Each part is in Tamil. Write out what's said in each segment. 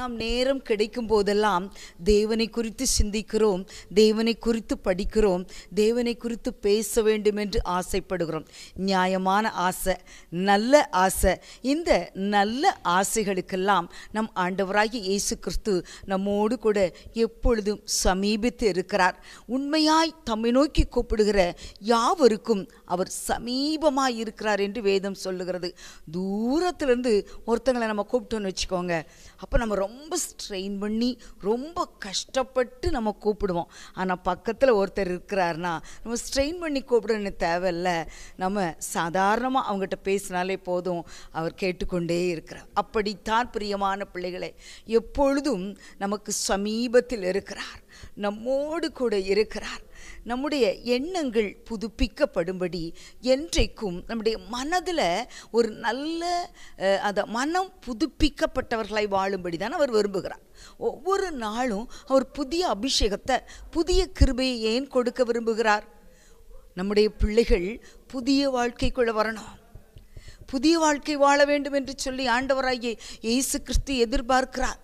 நாம் நேரம் கிடைக்கும் போதெல்லாம் தேவனை குறித்து சிந்திக்கிறோம், தேவனை குறித்து படிக்கிறோம், தேவனை குறித்து பேச வேண்டும் என்று ஆசைப்படுகிறோம். நியாயமான ஆசை, நல்ல ஆசை. இந்த நல்ல ஆசைகளுக்கெல்லாம் நம் ஆண்டவராகிய இயேசு கிறிஸ்து நம்மோடு கூட எப்பொழுதும் சமீபித்து இருக்கிறார். உண்மையாய் தம்மை நோக்கி கூப்பிடுகிற யாவருக்கும் அவர் சமீபமாய் இருக்கிறார் என்று வேதம் சொல்லுகிறது. தூரத்திலிருந்து ஒருத்தங்களை நம்ம கூப்பிட்டோன்னு வச்சுக்கோங்க, அப்போ நம்ம ரொம்ப ஸ்ட்ரெயின் பண்ணி ரொம்ப கஷ்டப்பட்டு நம்ம கூப்பிடுவோம். ஆனால் பக்கத்தில் ஒருத்தர் இருக்கிறார்னா நம்ம ஸ்ட்ரெயின் பண்ணி கூப்பிடணும்னு தேவையில்லை. நம்ம சாதாரணமாக அவங்ககிட்ட பேசினாலே போதும், அவர் கேட்டுக்கொண்டே இருக்கிறார். அப்படித்தான் பிரியமான பிள்ளைகளை, எப்பொழுதும் நமக்கு சமீபத்தில் இருக்கிறார், நம்மோடு கூட இருக்கிறார். நம்முடைய எண்ணங்கள் புதுப்பிக்கப்படும்படி என்றைக்கும் நம்முடைய மனதில் ஒரு நல்ல மனம் புதுப்பிக்கப்பட்டவர்களாய் வாழும்படி தான் அவர் விரும்புகிறார். ஒவ்வொரு நாளும் அவர் புதிய அபிஷேகத்தை, புதிய கிருபையை ஏன் கொடுக்க விரும்புகிறார்? நம்முடைய பிள்ளைகள் புதிய வாழ்க்கைக்குள்ள வரணும், புதிய வாழ்க்கை வாழ வேண்டும் என்று சொல்லி ஆண்டவராகிய இயேசு கிறிஸ்து எதிர்பார்க்கிறார்.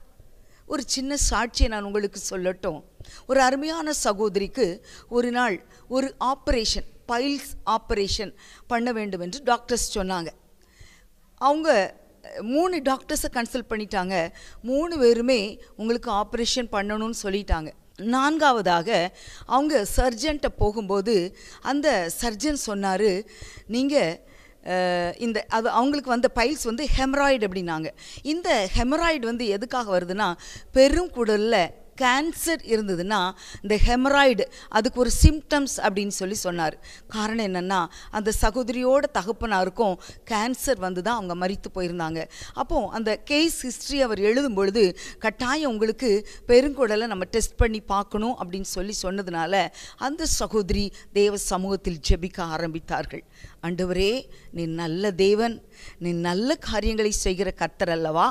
ஒரு சின்ன சாட்சியை நான் உங்களுக்கு சொல்லட்டும். ஒரு அருமையான சகோதரிக்கு ஒரு நாள் ஒரு ஆப்ரேஷன், பைல்ஸ் ஆப்ரேஷன் பண்ண வேண்டும் என்று டாக்டர்ஸ் சொன்னாங்க. அவங்க 3 டாக்டர்ஸை கன்சல்ட் பண்ணிட்டாங்க. 3 பேருமே உங்களுக்கு ஆப்ரேஷன் பண்ணணும்னு சொல்லிட்டாங்க. 4வதாக அவங்க சர்ஜன்ட்ட போகும்போது அந்த சர்ஜன் சொன்னார், நீங்கள் அவங்களுக்கு வந்த பைல்ஸ் ஹெமராய்டு அப்படின்னாங்க. இந்த ஹெமராய்டு எதுக்காக வருதுன்னா, பெருங்குடலில் கேன்சர் இருந்ததுன்னா இந்த ஹெமராய்டு அதுக்கு ஒரு சிம்டம்ஸ் அப்படின்னு சொன்னார். காரணம் என்னென்னா, அந்த சகோதரியோட தகப்பனாருக்கும் கேன்சர் தான் அவங்க மரித்து போயிருந்தாங்க. அப்போது அந்த கேஸ் ஹிஸ்ட்ரி அவர் எழுதும் பொழுது, கட்டாயம் உங்களுக்கு பெருங்குடலை நம்ம டெஸ்ட் பண்ணி பார்க்கணும் அப்படின்னு சொன்னதுனால அந்த சகோதரி தேவ சமூகத்தில் ஜெபிக்க ஆரம்பித்தார்கள். ஆண்டவரே, நீ நல்ல தேவன், நீ நல்ல காரியங்களை செய்கிற கர்த்தர் அல்லவா,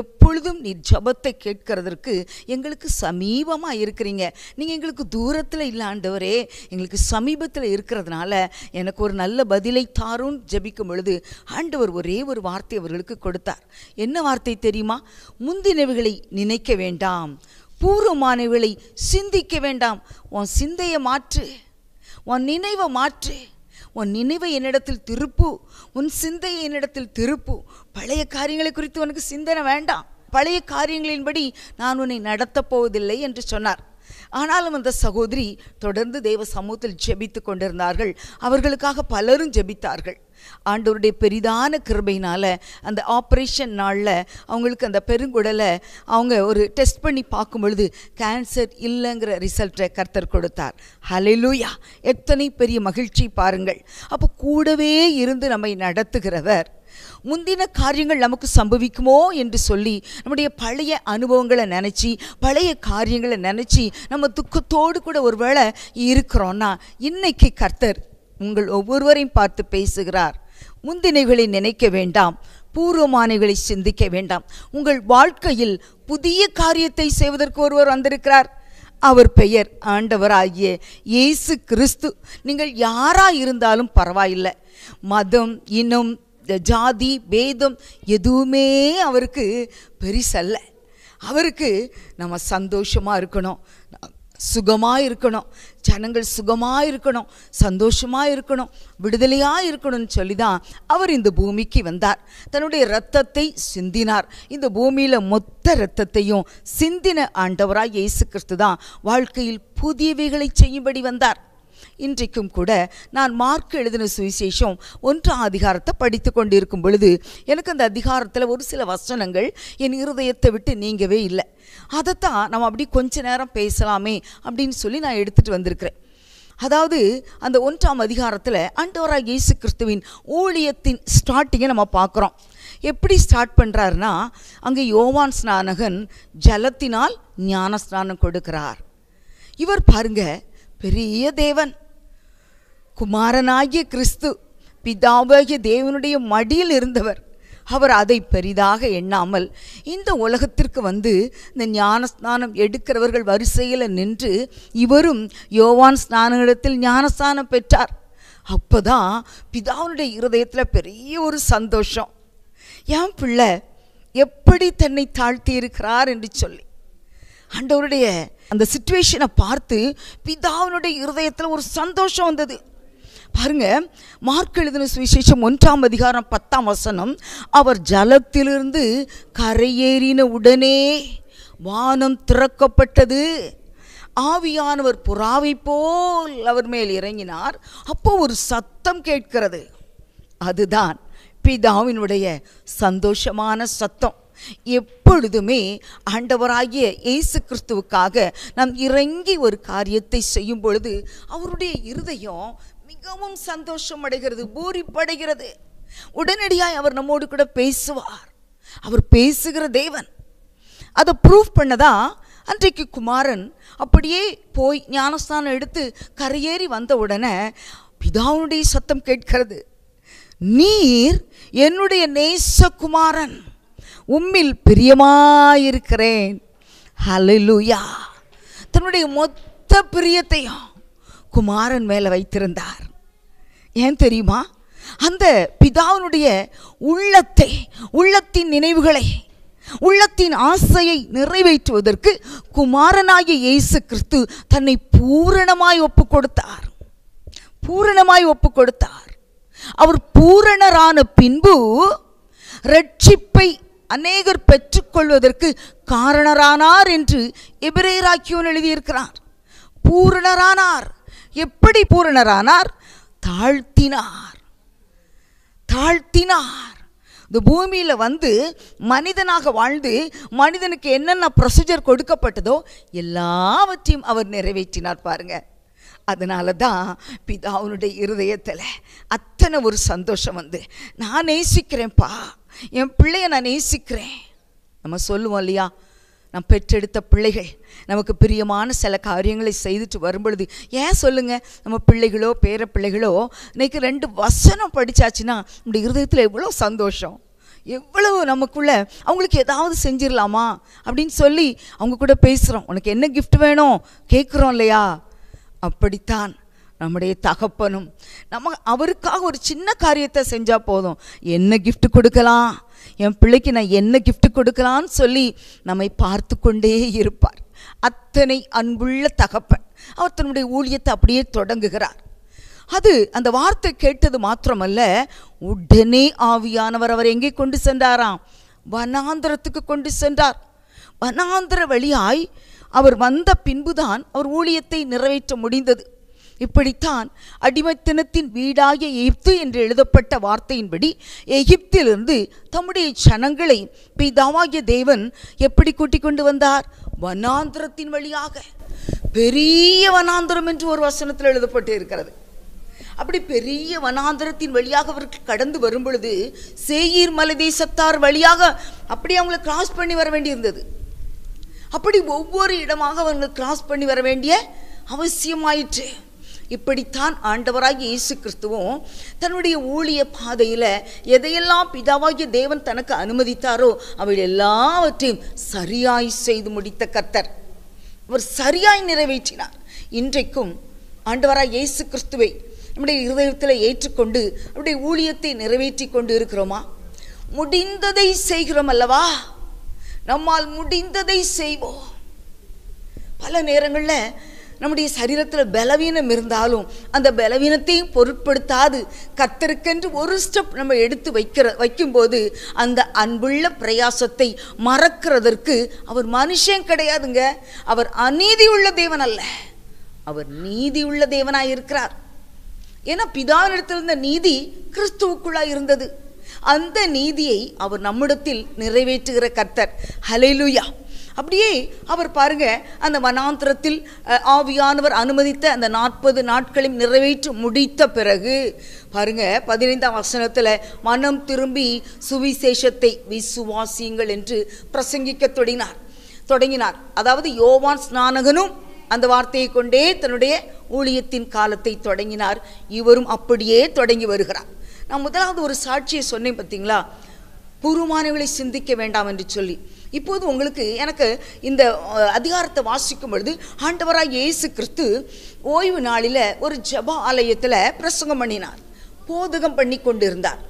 எப்பொழுதும் நீ ஜெபத்தை கேட்கறதற்கு எங்களுக்கு சமீபமாக இருக்கிறீங்க, நீங்கள் எங்களுக்கு தூரத்தில் இல்லை ஆண்டவரே, எங்களுக்கு சமீபத்தில் இருக்கிறதுனால எனக்கு ஒரு நல்ல பதிலை தாருன்னு ஜெபிக்கும் பொழுது ஆண்டவர் ஒரே ஒரு வார்த்தை அவர்களுக்கு கொடுத்தார். என்ன வார்த்தை தெரியுமா? முந்தினவைகளை நினைக்க வேண்டாம், பூர்வமானவைகளை சிந்திக்க வேண்டாம். உன் சிந்தையை மாற்று, உன் நினைவை மாற்று, உன் நினைவை என்னிடத்தில் திருப்பு, உன் சிந்தையை என்னிடத்தில் திருப்பு. பழைய காரியங்களை குறித்து உனக்கு சிந்தனை வேண்டாம், பழைய காரியங்களின்படி நான் உன்னை நடத்தப் போவதில்லை என்று சொன்னார். ஆனாலும் அந்த சகோதரி தொடர்ந்து தேவ சமூகத்தில் ஜெபித்து கொண்டிருந்தார்கள். அவர்களுக்காக பலரும் ஜெபித்தார்கள். ஆண்டவருடைய பெரிதான கிருபையினால் அந்த ஆப்ரேஷன் நாளில் அவங்களுக்கு அந்த பெருங்குடலை அவங்க ஒரு டெஸ்ட் பண்ணி பார்க்கும் பொழுது கேன்சர் இல்லைங்கிற ரிசல்ட்டை கர்த்தர் கொடுத்தார். ஹல்லேலூயா! எத்தனை பெரிய மகிழ்ச்சி பாருங்கள். அப்போ கூடவே இருந்து நம்மை நடத்துகிறவர், முந்தின காரியங்கள் நமக்கு சம்பவிக்குமோ என்று சொல்லி நம்முடைய பழைய அனுபவங்களை நினச்சி, பழைய காரியங்களை நினச்சி நம்ம துக்கத்தோடு கூட ஒருவேளை இருக்கிறோன்னா, இன்னைக்கு கர்த்தர் உங்கள் ஒவ்வொருவரையும் பார்த்து பேசுகிறார். முந்தினைகளை நினைக்க வேண்டாம், பூர்வமானவைகளை சிந்திக்க வேண்டாம். உங்கள் வாழ்க்கையில் புதிய காரியத்தை செய்வதற்கு ஒருவர் வந்திருக்கிறார். அவர் பெயர் ஆண்டவராகிய இயேசு கிறிஸ்து. நீங்கள் யாராக இருந்தாலும் பரவாயில்லை, மதம், இனம், ஜாதி, பேதம் எதுவுமே அவருக்கு பெரிசல்ல. அவருக்கு நம்ம சந்தோஷமாக இருக்கணும், சுகமாக இருக்கணும், ஜனங்கள் சுகமாக இருக்கணும், சந்தோஷமாக இருக்கணும், விடுதலையாக இருக்கணும்னு சொல்லி தான் அவர் இந்த பூமிக்கு வந்தார். தன்னுடைய இரத்தத்தை சிந்தினார். இந்த பூமியில் மொத்த இரத்தத்தையும் சிந்தின ஆண்டவராய் இயேசு கிறிஸ்து தான் வாழ்க்கையில் புதியவைகளை செய்யும்படி வந்தார். இன்றைக்கும் கூட நான் மார்க் எழுதின சுவிசேஷம் 1ஆம் அதிகாரத்தை படித்து கொண்டிருக்கும் பொழுது எனக்கு அந்த அதிகாரத்தில் ஒரு சில வசனங்கள் என் இருதயத்தை விட்டு நீங்கவே இல்லை. அதைத்தான் நம்ம அப்படி கொஞ்ச நேரம் பேசலாமே அப்படின்னு சொல்லி நான் எடுத்துகிட்டு வந்திருக்கிறேன். அதாவது அந்த 1ஆம் அதிகாரத்தில் ஆண்டவராகிய இயேசு கிறிஸ்துவின் ஊழியத்தின் ஸ்டார்டிங்கை நம்ம பார்க்குறோம். எப்படி ஸ்டார்ட் பண்ணுறாருன்னா, அங்கே யோவான் ஸ்நானகன் ஜலத்தினால் ஞான ஸ்நானம் கொடுக்கிறார். இவர் பாருங்க, பெரிய தேவன், குமாரனாகிய கிறிஸ்து, பிதாவாகிய தேவனுடைய மடியில் இருந்தவர். அவர் அதை பெரிதாக எண்ணாமல் இந்த உலகத்திற்கு இந்த ஞானஸ்நானம் எடுக்கிறவர்கள் வரிசையில் நின்று இவரும் யோவான் ஸ்நானத்தில் ஞானஸ்நானம் பெற்றார். அப்போதான் பிதாவுடைய இருதயத்தில் பெரிய ஒரு சந்தோஷம். என் பிள்ளை எப்படி தன்னை தாழ்த்தி இருக்கிறார் என்று சொல்லி ஆண்டவருடைய அந்த சிச்சுவேஷனை பார்த்து பிதாவினுடைய இருதயத்தில் ஒரு சந்தோஷம் வந்தது. பாருங்க, மார்க் எழுதின சுவிசேஷம் 1ஆம் அதிகாரம் 10ஆம் வசனம், அவர் ஜலத்திலிருந்து கரையேறின உடனே வானம் திறக்கப்பட்டது, ஆவியானவர் புறாவை போல் அவர் மேல் இறங்கினார். அப்போ ஒரு சத்தம் கேட்கிறது. அதுதான் பிதாவினுடைய சந்தோஷமான சத்தம். எப்பொழுதுமே ஆண்டவராகிய இயேசு கிறிஸ்துவுக்காக நாம் இறங்கி ஒரு காரியத்தை செய்யும் பொழுது அவருடைய இருதயம் மிகவும் சந்தோஷம் அடைகிறது, பூரிப்படைகிறது. உடனடியாய் அவர் நம்மோடு கூட பேசுவார். அவர் பேசுகிற தேவன். அதை ப்ரூவ் பண்ணதா அன்றைக்கு குமாரன் அப்படியே போய் ஞானஸ்தானம் எடுத்து கரையேறி வந்த உடனே பிதாவுடைய சத்தம் கேட்கிறது, நீர் என்னுடைய நேசகுமாரன், உம்மில் பிரியமாயிருக்கிறேன். ஹல்லேலூயா. தன்னுடைய மொத்த பிரியத்தையும் குமாரன் மேலே வைத்திருந்தார். ஏன் தெரியுமா? அந்த பிதாவினுடைய உள்ளத்தை, உள்ளத்தின் நினைவுகளை, உள்ளத்தின் ஆசையை நிறைவேற்றுவதற்கு குமாரனாகிய இயேசு கிறிஸ்து தன்னை பூரணமாய் ஒப்பு கொடுத்தார். பூரணமாய் ஒப்பு கொடுத்தார். அவர் பூரணரான பின்பு ரட்சிப்பை அநேகர் பெற்றுக்கொள்வதற்கு காரணரானார் என்று எபிரேயராக்கியோன் எழுதியிருக்கிறார். பூரணரானார். எப்படி பூரணரானார்? தாழ்த்தினார். தாழ்த்தினார். இந்த பூமியில் வந்து மனிதனாக வாழ்ந்து மனிதனுக்கு என்னென்ன ப்ரொசீஜர் கொடுக்கப்பட்டதோ எல்லாவற்றையும் அவர் நிறைவேற்றினார். பாருங்க, அதனால தான் பிதாவுனுடைய இருதயத்தில் அத்தனை ஒரு சந்தோஷம் வந்து, நான் நேசிக்கிறேன்ப்பா, என் பிள்ளைய நான் நேசிக்கிறேன். நம்ம சொல்லுவோம் இல்லையா, நாம் பெற்றெடுத்த பிள்ளைகள் நமக்கு பிரியமான சில காரியங்களை செய்துட்டு வரும்பொழுது, ஏன் சொல்லுங்கள், நம்ம பிள்ளைகளோ பேர பிள்ளைகளோ இன்றைக்கி 2 வசனம் படித்தாச்சுன்னா நம்முடைய இருதயத்தில் எவ்வளோ சந்தோஷம், எவ்வளவு நமக்குள்ள அவங்களுக்கு ஏதாவது செஞ்சிடலாமா அப்படின்னு சொல்லி அவங்க கூட பேசுகிறோம். உனக்கு என்ன கிஃப்ட் வேணும் கேட்குறோம் இல்லையா? அப்படித்தான் நம்முடைய தகப்பனும் நம்ம அவருக்காக ஒரு சின்ன காரியத்தை செஞ்சால் போதும், என்ன கிஃப்ட் கொடுக்கலாம், என் பிள்ளைக்கு நான் என்ன கிஃப்ட் கொடுக்கலான்னு சொல்லி நம்மை பார்த்து கொண்டே இருப்பார். அத்தனை அன்புள்ள தகப்பன். அவர் தன்னுடைய ஊழியத்தை அப்படியே தொடங்குகிறார். அது அந்த வார்த்தை கேட்டது மாத்திரமல்ல, உடனே ஆவியானவர் அவர் எங்கே கொண்டு சென்றாராம்? வனாந்திரத்துக்கு கொண்டு சென்றார். வனாந்திர வழியாய் அவர் வந்த பின்புதான் அவர் ஊழியத்தை நிறைவேற்ற முடிந்தது. இப்படித்தான் அடிமைத்தனத்தின் வீடாகிய எகிப்து என்று எழுதப்பட்ட வார்த்தையின்படி எகிப்திலிருந்து தம்முடைய ஜனங்களை பிதாவாகிய தேவன் எப்படி கூட்டிக் கொண்டு வந்தார்? வனாந்திரத்தின் வழியாக. பெரிய வனாந்திரம் என்று ஒரு வசனத்தில் எழுதப்பட்டு இருக்கிறது. அப்படி பெரிய வனாந்திரத்தின் வழியாக அவர்கள் கடந்து வரும் பொழுது சேயீர் மலை தேசத்தார் வழியாக அப்படி அவங்களை கிராஸ் பண்ணி வர வேண்டியிருந்தது. அப்படி ஒவ்வொரு இடமாக அவர்கள் கிராஸ் பண்ணி வர வேண்டிய அவசியமாயிற்று. இப்படித்தான் ஆண்டவராகிய இயேசு கிறிஸ்துவும் தன்னுடைய ஊழிய பாதையில் எதையெல்லாம் பிதாவாகிய தேவன் தனக்கு அனுமதித்தாரோ அவை எல்லாவற்றையும் சரியாய் செய்து முடித்த கர்த்தர். அவர் சரியாய் நிறைவேற்றினார். இன்றைக்கும் ஆண்டவராகிய இயேசு கிறிஸ்துவை நம்முடைய இருதயத்தில் ஏற்றுக்கொண்டு நம்முடைய ஊழியத்தை நிறைவேற்றி கொண்டு இருக்கிறோமா? முடிந்ததை செய்கிறோம் அல்லவா? நம்மால் முடிந்ததை செய்வோம். பல நேரங்களில் நம்முடைய சரீரத்தில் பலவீனம் இருந்தாலும் அந்த பலவீனத்தையும் பொருட்படுத்தாது கர்த்தருக்கென்று ஒரு ஸ்டெப் நம்ம எடுத்து வைக்கும்போது அந்த அன்புள்ள பிரயாசத்தை மறக்கிறதற்கு அவர் மனுஷன் கிடையாதுங்க. அவர் அநீதி உள்ள தேவன் அல்ல, அவர் நீதி உள்ள தேவனாய் இருக்கிறார். ஏன்னா பிதாவினிடத்தில் இருந்த நீதி கிறிஸ்துவுக்குள்ளாய் இருந்தது. அந்த நீதியை அவர் நம்மிடத்தில் நிறைவேற்றுகிற கர்த்தர். ஹல்லேலூயா. அப்படியே அவர் பாருங்க, அந்த வனாந்திரத்தில் ஆவியானவர் அனுமதித்த அந்த 40 நாட்களையும் நிறைவேற்றி முடித்த பிறகு பாருங்க 15ஆம் வசனத்தில் மனம் திரும்பி சுவிசேஷத்தை விசுவாசியுங்கள் என்று பிரசங்கிக்க தொடங்கினார். அதாவது யோவான் ஸ்நானகனும் அந்த வார்த்தையை கொண்டே தன்னுடைய ஊழியத்தின் காலத்தை தொடங்கினார். இவரும் அப்படியே தொடங்கி வருகிறார். நான் முதலாவது ஒரு சாட்சியை சொன்னேன் பார்த்தீங்களா, பூர்வமானவர்களை சிந்திக்க வேண்டாம் என்று சொல்லி. இப்போது எனக்கு இந்த அதிகாரத்தை வாசிக்கும் பொழுது ஆண்டவராய் இயேசு கிறிஸ்து ஓய்வு நாளில் ஒரு ஜெப ஆலயத்தில் பிரசங்கம் பண்ணினார், போதகம் பண்ணி கொண்டு இருந்தார்.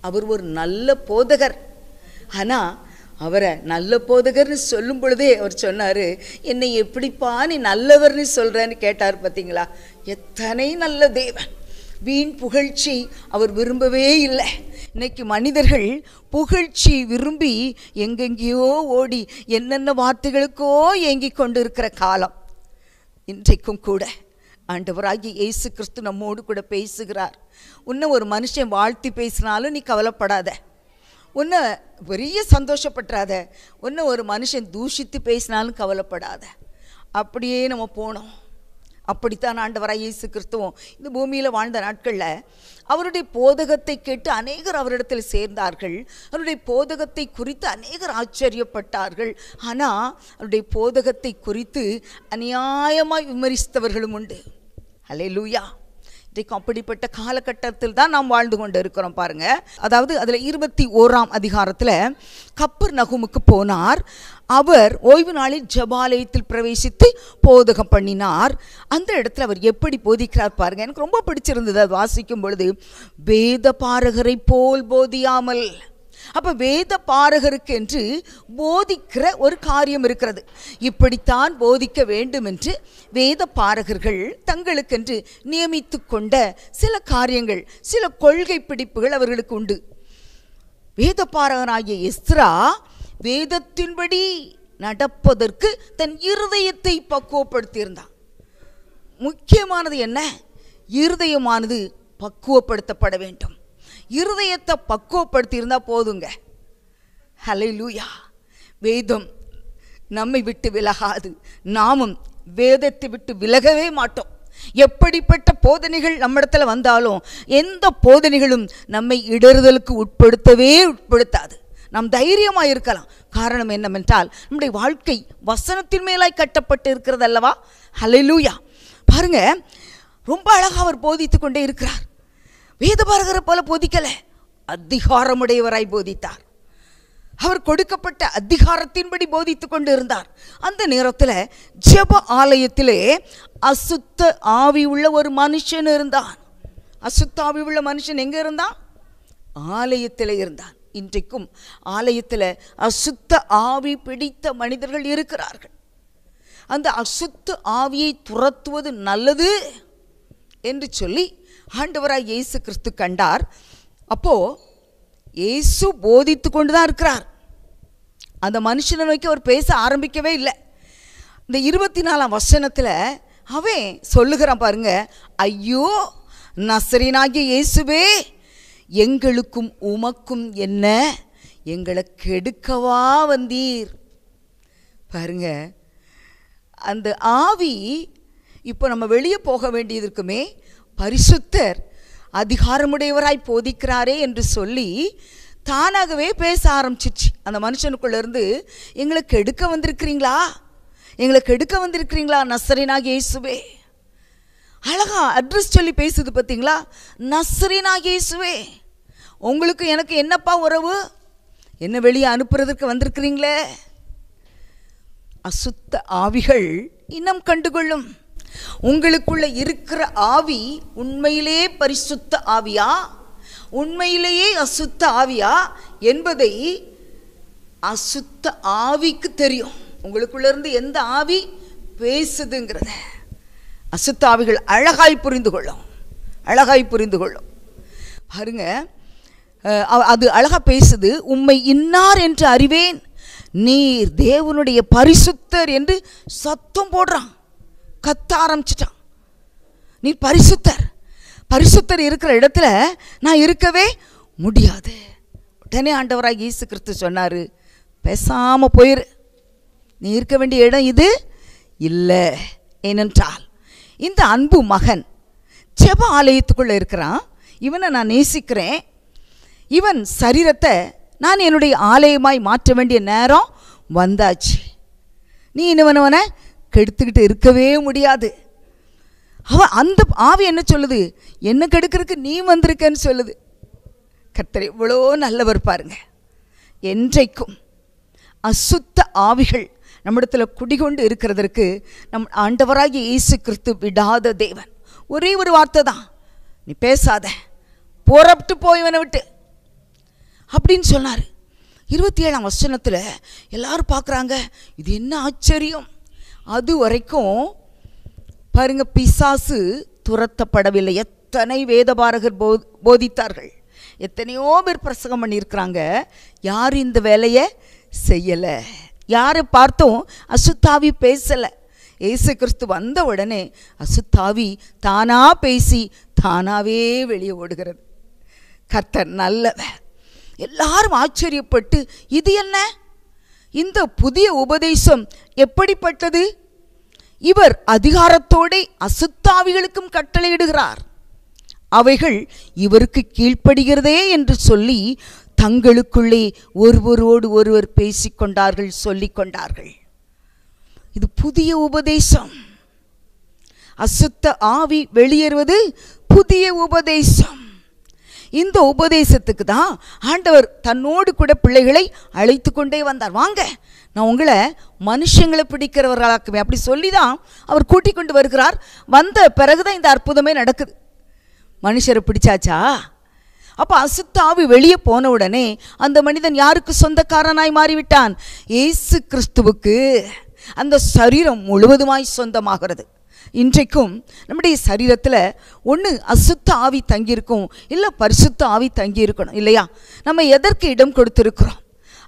அவர் ஒரு நல்ல போதகர். ஆனால் அவரை நல்ல போதகர்னு சொல்லும் பொழுதே அவர் சொன்னார், என்னை எப்படிப்பா நீ நல்லவர்னு சொல்கிறேன்னு கேட்டார். பார்த்தீங்களா, எத்தனை நல்ல தேவன். வீண் புகழ்ச்சி அவர் விரும்பவே இல்லை. இன்னைக்கு மனிதர்கள் புகழ்ச்சி விரும்பி எங்கெங்கேயோ ஓடி என்னென்ன வார்த்தைகளுக்கோ ஏங்கி கொண்டு இருக்கிற காலம். இன்றைக்கும் கூட ஆண்டவராகிய இயேசு கிறிஸ்து நம்மோடு கூட பேசுகிறார். உன்னை ஒரு மனுஷன் வாழ்த்தி பேசினாலும் நீ கவலைப்படாத, உன்னை பெரிய சந்தோஷப்பட்டுறாத. உன்னை ஒரு மனுஷன் தூஷித்து பேசினாலும் கவலைப்படாத. அப்படியே நம்ம போனோம். அப்படித்தான் ஆண்டவராகிய இயேசு கிறிஸ்துவும் இந்த பூமியில் வாழ்ந்த நாட்களில் அவருடைய போதகத்தை கேட்டு அநேகர் அவரிடத்தில் சேர்ந்தார்கள். அவருடைய போதகத்தை குறித்து அநேகர் ஆச்சரியப்பட்டார்கள். ஆனால் அவருடைய போதகத்தை குறித்து அநியாயமாய் விமர்சித்தவர்களும் உண்டு. அல்லேலூயா. இன்றைக்கு அப்படிப்பட்ட காலகட்டத்தில் தான் நாம் வாழ்ந்து கொண்டு இருக்கிறோம். பாருங்க, அதாவது அதில் 21ஆம் அதிகாரத்தில் கப்பர்நகூமுக்கு போனார். அவர் ஓய்வு நாளில் ஜெபாலயத்தில் பிரவேசித்து போதகம் பண்ணினார். அந்த இடத்துல அவர் எப்படி போதிக்கிறார் பாருங்க. எனக்கு ரொம்ப பிடிச்சிருந்தது அது வாசிக்கும் பொழுது. வேத பாரகரை போல் போதியாமல். அப்போ வேத பாரகருக்கு என்று போதிக்கிற ஒரு காரியம் இருக்கிறது. இப்படித்தான் போதிக்க வேண்டும் என்று வேத பாரகர்கள் தங்களுக்கென்று நியமித்து கொண்ட சில காரியங்கள், சில கொள்கை பிடிப்புகள் அவர்களுக்கு உண்டு. வேத பாரகனாகிய எஸ்ரா வேதத்தின்படி நடப்பதற்கு தன் இருதயத்தை பக்குவப்படுத்தியிருந்தான். முக்கியமானது என்ன? இருதயமானது பக்குவப்படுத்தப்பட வேண்டும். இருதயத்தை பக்குவப்படுத்தி இருந்தால் போதுங்க. ஹல்லேலூயா. வேதம் நம்மை விட்டு விலகாது, நாமும் வேதத்தை விட்டு விலகவே மாட்டோம். எப்படிப்பட்ட போதனைகள் நம்மிடத்தில் வந்தாலும் எந்த போதனைகளும் நம்மை இடறுதலுக்கு உட்படுத்தாது. நாம் தைரியமாக இருக்கலாம். காரணம் என்னவென்றால் நம்முடைய வாழ்க்கை வசனத்தின் மேலாய் கட்டப்பட்டு இருக்கிறது அல்லவா? ஹல்லேலூயா. பாருங்க, ரொம்ப அழகாக அவர் போதித்து கொண்டே இருக்கிறார். வேதபாரகரை போல போதிக்கல, அதிகாரமுடையவராய் போதித்தார். அவர் கொடுக்கப்பட்ட அதிகாரத்தின்படி போதித்து கொண்டு இருந்தார். அந்த நேரத்தில் ஜெப ஆலயத்திலே அசுத்த ஆவி உள்ள ஒரு மனுஷன் இருந்தான். அசுத்த ஆவி உள்ள மனுஷன் எங்கே இருந்தான்? ஆலயத்தில் இருந்தான். இன்றைக்கும் ஆலயத்தில் அசுத்த ஆவி பிடித்த மனிதர்கள் இருக்கிறார்கள். அந்த அசுத்த ஆவியை துரத்துவது நல்லது என்று சொல்லி ஆண்டவராய் இயேசு கிறிஸ்து கண்டார். அப்போ இயேசு போதித்து கொண்டு தான் இருக்கிறார். அந்த மனுஷனை நோக்கி அவர் பேச ஆரம்பிக்கவே இல்லை. இந்த 24ஆம் வசனத்தில் அவன் சொல்லுகிறான் பாருங்க, ஐயோ நசரேயனாகிய இயேசுவே, எங்களுக்கும் உமக்கும் என்ன? எங்களை கெடுக்கவா வந்தீர்? பாருங்க, அந்த ஆவி இப்போ நம்ம வெளியே போக வேண்டியது இருக்குமே, பரிசுத்தர் அதிகாரமுடையவராய் போதிக்கிறாரே என்று சொல்லி தானாகவே பேச ஆரம்பிச்சிச்சு. அந்த மனுஷனுக்குள்ளேருந்து, எங்களை கெடுக்க வந்திருக்கிறீங்களா? எங்களை கெடுக்க வந்திருக்கிறீங்களா நசரேயனாகிய இயேசுவே? அழகா அட்ரஸ் சொல்லி பேசுது பார்த்தீங்களா? நசரேயனாகிய இயேசுவே, உங்களுக்கு எனக்கு என்னப்பா உறவு? என்ன வெளியே அனுப்புறதுக்கு வந்திருக்கிறீங்களே? அசுத்த ஆவிகள் இனம் கண்டுகொள்ளும். உங்களுக்குள்ள இருக்கிற ஆவி உண்மையிலே பரிசுத்த ஆவியா, உண்மையிலேயே அசுத்த ஆவியா என்பதை அசுத்த ஆவிக்கு தெரியும். உங்களுக்குள்ள இருந்து எந்த ஆவி பேசுதுங்கிறத அசுத்த ஆவிகள் அழகாய் புரிந்து கொள்ளும். அழகாய் புரிந்து கொள்ளும். பாருங்க, அது அழகா பேசுது. உம்மை இன்னார் என்று அறிவேன், நீர் தேவனுடைய பரிசுத்தர் என்று சத்தம் போடுறான். கத்த ஆரம்பிச்சிட்டான். நீ பரிசுத்தர், பரிசுத்தர் இருக்கிற இடத்துல நான் இருக்கவே முடியாது. உடனே ஆண்டவராக இயேசு கிறிஸ்து சொன்னார், பேசாமல் போயிரு, நீ இருக்க வேண்டிய இடம் இது இல்லை. ஏனென்றால் இந்த அன்பு மகன் ஜெப ஆலயத்துக்குள்ளே இருக்கிறான். இவனை நான் நேசிக்கிறேன். இவன் சரீரத்தை நான் என்னுடைய ஆலயமாய் மாற்ற வேண்டிய நேரம் வந்தாச்சு. நீ இன்னவனவனை கெடுத்துக்கிட்டு இருக்கவே முடியாது. அவன் அந்த ஆவி என்ன சொல்லுது? என்ன கெடுக்கிறதுக்கு நீ வந்திருக்கன்னு சொல்லுது. கர்த்தர் எவ்வளோ நல்லவர் பாருங்க. என்றைக்கும் அசுத்த ஆவிகள் நம்மிடத்தில் குடிகொண்டு இருக்கிறதற்கு நம் ஆண்டவராகிய இயேசு கிறிஸ்து விடாத தேவன். ஒரே ஒரு வார்த்தை தான், நீ பேசாத, புறப்பட்டு போய்வனை விட்டு அப்படின்னு சொன்னார். 27ஆம் வசனத்தில் எல்லாரும் பார்க்குறாங்க, இது என்ன ஆச்சரியம். அது வரைக்கும் பாருங்க, பிசாசு துரத்தப்படவில்லை. எத்தனை வேதபாரகர் போதித்தார்கள், எத்தனையோ பேர் பிரசங்கம் பண்ணியிருக்கிறாங்க, யாரும் இந்த வேலையை செய்யலை. யாரை பார்த்தும் அசுத்தாவி பேசலை. இயேசு கிறிஸ்து வந்த உடனே அசுத்தாவி தானா பேசி தானாவே வெளியே ஓடுகிறது. கர்த்தர் நல்லவர். எல்லாரும் ஆச்சரியப்பட்டு, இது என்ன, இந்த புதிய உபதேசம் எப்படிப்பட்டது? இவர் அதிகாரத்தோடு அசுத்தாவிகளுக்கும் கட்டளையிடுகிறார், அவைகள் இவருக்கு கீழ்ப்படுகிறதே என்று சொல்லி தங்களுக்குள்ளே ஒருவரோடு ஒருவர் பேசிக்கொண்டார்கள், சொல்லிக்கொண்டார்கள். இது புதிய உபதேசம். அசுத்த ஆவி வெளியேறுவது புதிய உபதேசம். இந்த உபதேசத்துக்கு தான் ஆண்டவர் தன்னோடு கூட பிள்ளைகளை அழைத்து கொண்டே வந்தார். வாங்க, நான் உங்களை மனுஷங்களை பிடிக்கிறவர்களாக்குவேன், அப்படி சொல்லி தான் அவர் கூட்டிக் கொண்டு வருகிறார். வந்த பிறகுதான் இந்த அற்புதமே நடக்குது. மனுஷரை பிடிச்சாச்சா? அப்போ அசுத்த ஆவி வெளியே போன உடனே அந்த மனிதன் யாருக்கு சொந்தக்காரனாய் மாறிவிட்டான்? இயேசு கிறிஸ்துவுக்கு அந்த சரீரம் முழுவதுமாய் சொந்தமாகிறது. இன்றைக்கும் நம்முடைய சரீரத்தில் ஒன்று அசுத்த ஆவி தங்கியிருக்கும், இல்லை பரிசுத்த ஆவி தங்கி இருக்கணும், இல்லையா? நம்ம எதற்கு இடம் கொடுத்துருக்கிறோம்?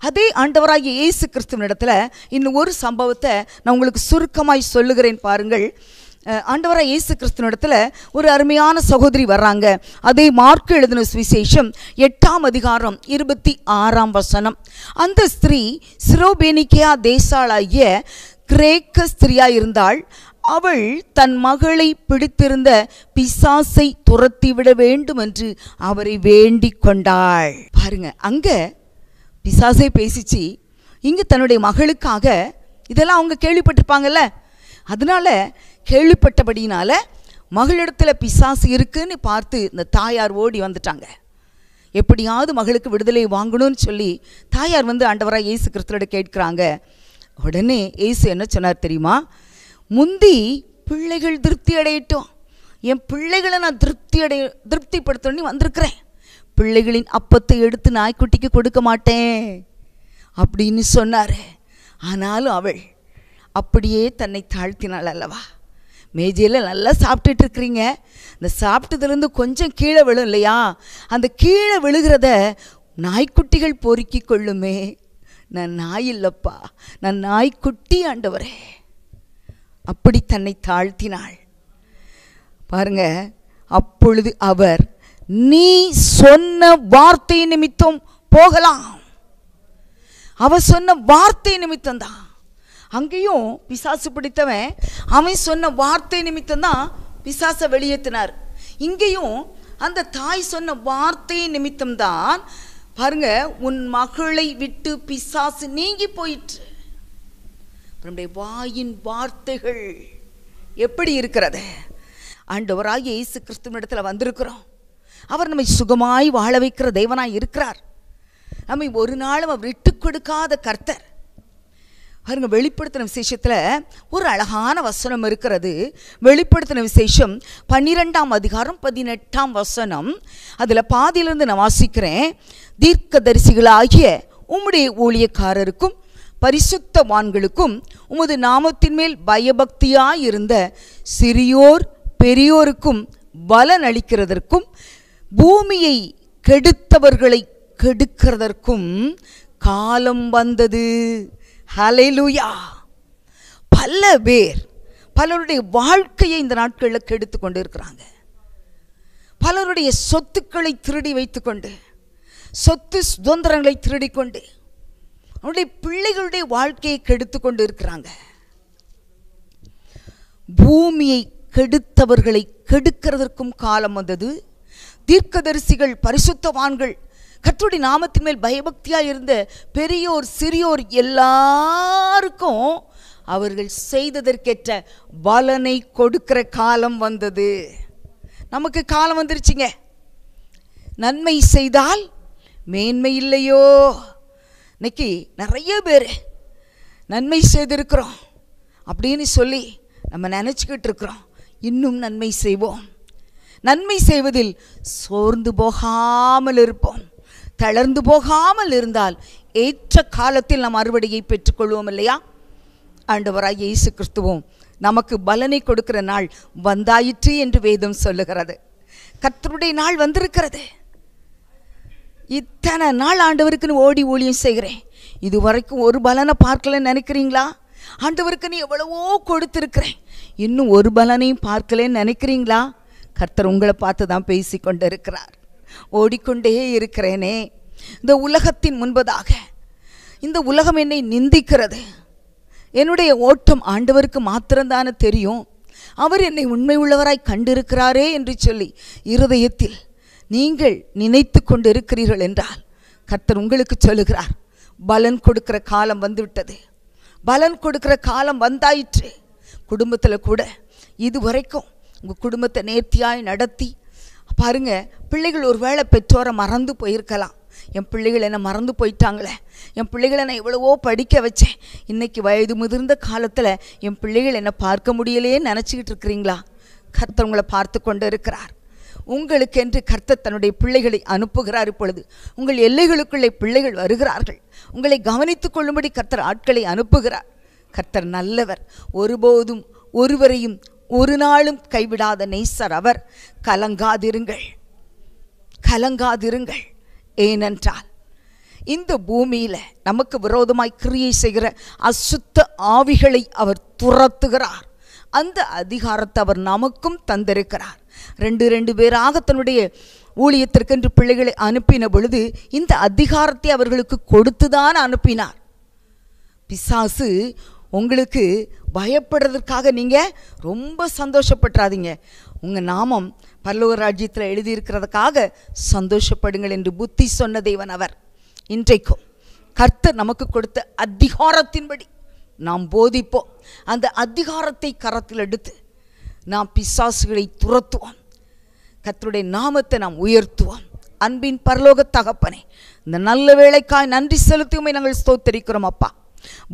அதே ஆண்டவராகிய இயேசு கிறிஸ்துவினிடத்தில் இன்னும் ஒரு சம்பவத்தை நான் உங்களுக்கு சுருக்கமாய் சொல்லுகிறேன் பாருங்கள். ஆண்டவராக இயேசு கிறிஸ்துவினிடத்தில் ஒரு அருமையான சகோதரி வர்றாங்க. அதே மார்க்கு எழுதின சுவிசேஷம் 8ஆம் அதிகாரம் 26ஆம் வசனம். அந்த ஸ்திரீ சிரோபேனிக்கேயா தேசாளாகிய கிரேக்க ஸ்திரியாய் இருந்தாள். அவள் தன் மகளை பிடித்திருந்த பிசாசை துரத்திவிட வேண்டும் என்று அவரை வேண்டிக் கொண்டாள். பாருங்க, அங்க பிசாசை பேசிச்சு, இங்கு தன்னுடைய மகளுக்காக. இதெல்லாம் அவங்க கேள்விப்பட்டிருப்பாங்கல்ல, அதனால கேள்விப்பட்டபடினால மகளிடத்தில் பிசாசு இருக்குன்னு பார்த்து இந்த தாயார் ஓடி வந்துட்டாங்க. எப்படியாவது மகளுக்கு விடுதலை வாங்கணும்னு சொல்லி தாயார் வந்து ஆண்டவராக இயேசு கிறிஸ்துவோட கேட்குறாங்க. உடனே இயேசு என்ன சொன்னார் தெரியுமா? முந்தி பிள்ளைகள் திருப்தி அடையட்டும், என் பிள்ளைகளை நான் திருப்திப்படுத்தணும்னு வந்திருக்கிறேன். பிள்ளைகளின் அப்பத்தை எடுத்து நாய்க்குட்டிக்கு கொடுக்க மாட்டேன் அப்படின்னு சொன்னார். ஆனாலும் அவள் அப்படியே தன்னை தாழ்த்தினாள் அல்லவா? மேஜையில் நல்லா சாப்பிட்டுட்டு இருக்கிறீங்க, இந்த சாப்பிட்டதுலேருந்து கொஞ்சம் கீழே விழும் இல்லையா? அந்த கீழே விழுகிறத நாய்க்குட்டிகள் பொறுக்கி கொள்ளுமே. நான் நாய் இல்லைப்பா, நான் நாய்க்குட்டி ஆண்டவரே. அப்படி தன்னை தாழ்த்தினாள் பாருங்க. அப்பொழுது அவர், நீ சொன்ன வார்த்தை நிமித்தம் போகலாம். அவ சொன்ன வார்த்தை நிமித்தம் தான். அங்கேயும் பிசாசு பிடித்தவன் அவன் சொன்ன வார்த்தை நிமித்தம் தான் பிசாசை வெளியேற்றினார். இங்கேயும் அந்த தாய் சொன்ன வார்த்தை நிமித்தம் தான் பாருங்க, உன் மகளை விட்டு பிசாசு நீங்கி போயிற்று. நம்முடைய வாயின் வார்த்தைகள் எப்படி இருக்கிறது? ஆண்டவராகிய இயேசு கிறிஸ்துவினிடத்தில் வந்திருக்கிறோம். அவர் நம்மை சுகமாய் வாழ வைக்கிற தேவனாய் இருக்கிறார். நம்மை ஒரு நாளும் அவர் விட்டு கொடுக்காத கர்த்தர். பாருங்க, வெளிப்படுத்தின விசேஷத்தில் ஒரு அழகான வசனம் இருக்கிறது. வெளிப்படுத்தின விசேஷம் 12ஆம் அதிகாரம் 18ஆம் வசனம். அதில் பாதியிலிருந்து நான் வாசிக்கிறேன். தீர்க்கதரிசிகளாகிய உம்முடைய ஊழியக்காரருக்கும் பரிசுத்தவான்களுக்கும் உமது நாமத்தின் மேல் பயபக்தியாயிருந்த சிறியோர் பெரியோருக்கும் பலன் அளிக்கிறதற்கும் பூமியை கெடுத்தவர்களை கெடுக்கிறதற்கும் காலம் வந்தது. ஹல்லேலூயா. பல பேர் பலருடைய வாழ்க்கையை இந்த நாட்களில் கெடுத்து கொண்டு இருக்கிறாங்க. பலருடைய சொத்துக்களை திருடி வைத்துக்கொண்டு, சொத்து சுதந்திரங்களை திருடிக்கொண்டு அவருடைய பிள்ளைகளுடைய வாழ்க்கையை கெடுத்து கொண்டு இருக்கிறாங்க. பூமியை கெடுத்தவர்களை கெடுக்கிறதற்கும் காலம் வந்தது. தீர்க்கதரிசிகள் பரிசுத்தவான்கள் கர்த்தருடைய நாமத்தின் மேல் பயபக்தியாக இருந்த பெரியோர் சிறியோர் எல்லாருக்கும் அவர்கள் செய்ததற்கேற்ற பலனை கொடுக்கிற காலம் வந்தது. நமக்கு காலம் வந்துருச்சுங்க. நன்மை செய்தால் மேன்மை இல்லையோ? இன்னைக்கு நிறைய பேர் நன்மை செய்திருக்கிறோம் அப்படின்னு சொல்லி நம்ம நினச்சிக்கிட்டு இருக்கிறோம். இன்னும் நன்மை செய்வோம். நன்மை செய்வதில் சோர்ந்து போகாமல் இருப்போம். தளர்ந்து போகாமல் இருந்தால் ஏற்ற காலத்தில் நாம் அறுவடையை பெற்றுக்கொள்வோம் இல்லையா? ஆண்டவராகிய இயேசு கிறிஸ்துவும் நமக்கு பலனை கொடுக்கிற நாள் வந்தாயிற்று என்று வேதம் சொல்லுகிறது. கர்த்தருடைய நாள் வந்திருக்கிறது. இத்தனை நாள் ஆண்டவருக்குன்னு ஓடி ஊழியம் செய்கிறேன், இதுவரைக்கும் ஒரு பலனை பார்க்கலன்னு நினைக்கிறீங்களா? ஆண்டவருக்கு நீ எவ்வளவோ கொடுத்துருக்கிறேன், இன்னும் ஒரு பலனையும் பார்க்கலன்னு நினைக்கிறீங்களா? கர்த்தர் உங்களை பார்த்து தான் பேசி கொண்டு இருக்கிறார். ஓடிக்கொண்டே இருக்கிறேனே, இந்த உலகத்தின் முன்பதாக இந்த உலகம் என்னை நிந்திக்கிறது, என்னுடைய ஓட்டம் ஆண்டவருக்கு மாத்திரம்தானே தெரியும், அவர் என்னை உண்மை உள்ளவராய் கண்டிருக்கிறாரே என்று சொல்லி இருதயத்தில் நீங்கள் நினைத்து கொண்டு இருக்கிறீர்கள் என்றால் கர்த்தர் உங்களுக்கு சொல்லுகிறார், பலன் கொடுக்கிற காலம் வந்துவிட்டது, பலன் கொடுக்கிற காலம் வந்தாயிற்று. குடும்பத்தில் கூட இதுவரைக்கும் உங்கள் குடும்பத்தை நேர்த்தியாய் நடத்தி பாருங்க. பிள்ளைகள் ஒரு வேளை பெற்றோரை மறந்து போயிருக்கலாம். என் பிள்ளைகள் என்னை மறந்து போயிட்டாங்களே, என் பிள்ளைகளை நான் எவ்வளவோ படிக்க வச்சேன், இன்றைக்கி வயது முதிர்ந்த காலத்தில் என் பிள்ளைகள் என்னை பார்க்க முடியலையே நினச்சிக்கிட்டு இருக்கிறீங்களா? கர்த்தர் உங்களை பார்த்து கொண்டு இருக்கிறார். உங்களுக்கென்று கர்த்தர் தன்னுடைய பிள்ளைகளை அனுப்புகிறார். இப்பொழுது உங்கள் எல்லைகளுக்குள்ளே பிள்ளைகள் வருகிறார்கள். உங்களை கவனித்து கொள்ளும்படி கர்த்தர் ஆட்களை அனுப்புகிறார். கர்த்தர் நல்லவர், ஒருபோதும் ஒருவரையும் ஒரு நாளும் கைவிடாத நேசர் அவர். கலங்காதிருங்கள், கலங்காதிருங்கள். ஏனென்றால் இந்த பூமியில் நமக்கு விரோதமாய் கிரியை செய்கிற அசுத்த ஆவிகளை அவர் துரத்துகிறார். அந்த அதிகாரத்தை அவர் நமக்கும் தந்திருக்கிறார். 2 பேராக தன்னுடைய ஊழியத்திற்கென்று பிள்ளைகளை அனுப்பின பொழுது இந்த அதிகாரத்தை அவர்களுக்கு கொடுத்துதான் அனுப்பினார். பிசாசு உங்களுக்கு பயப்படுறதுக்காக நீங்கள் ரொம்ப சந்தோஷப்பட்டுறாதீங்க. உங்கள் நாமம் பரலோக ராஜ்யத்தில் எழுதியிருக்கிறதுக்காக சந்தோஷப்படுங்கள் என்று புத்தி சொன்ன தேவன் அவர். இன்றைக்கும் கர்த்தர் நமக்கு கொடுத்த அதிகாரத்தின்படி நாம் போதிப்போம். அந்த அதிகாரத்தை கரத்தில் எடுத்து நாம் பிசாசுகளை துரத்துவோம், கர்த்தருடைய நாமத்தை நாம் உயர்த்துவோம். அன்பின் பரலோக தகப்பனே, இந்த நல்ல வேளைக்காய் நன்றி செலுத்தியுமே நாங்கள் ஸ்தோத்திரிக்கிறோம் அப்பா.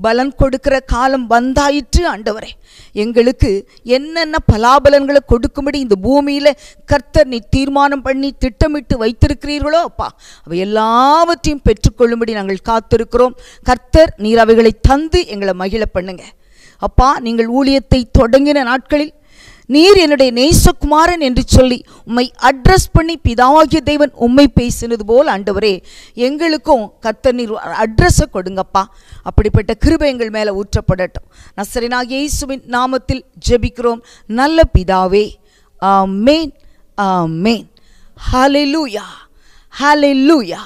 பலன் கொடுக்கிற காலம் வந்தாயிற்று ஆண்டவரே. எங்களுக்கு என்னென்ன பலாபலன்களை கொடுக்கும்படி இந்த பூமியில் கர்த்தர் நீ தீர்மானம் பண்ணி திட்டமிட்டு வைத்திருக்கிறீர்களோ அப்பா, அவை எல்லாவற்றையும் பெற்றுக்கொள்ளும்படி நாங்கள் காத்திருக்கிறோம். கர்த்தர் நீர் அவைகளை தந்து எங்களை மகிழ பண்ணுங்க அப்பா. நீங்கள் ஊழியத்தை தொடங்கின நாட்களில் நீர் என்னுடைய நேசகுமாரன் என்று சொல்லி உம்மை அட்ரஸ் பண்ணி பிதாவாகிய தேவன் உம்மை பேசினது போல் ஆண்டவரே, எங்களுக்கும் கர்த்தர் நீர் அட்ரஸை கொடுங்கப்பா. அப்படிப்பட்ட கிருபை எங்கள் மேலே ஊற்றப்படட்டும். நசரேயனாகிய இயேசுவின் நாமத்தில் ஜெபிக்கிறோம் நல்ல பிதாவே, ஆமென், ஆமென். ஹல்லேலூயா, ஹல்லேலூயா.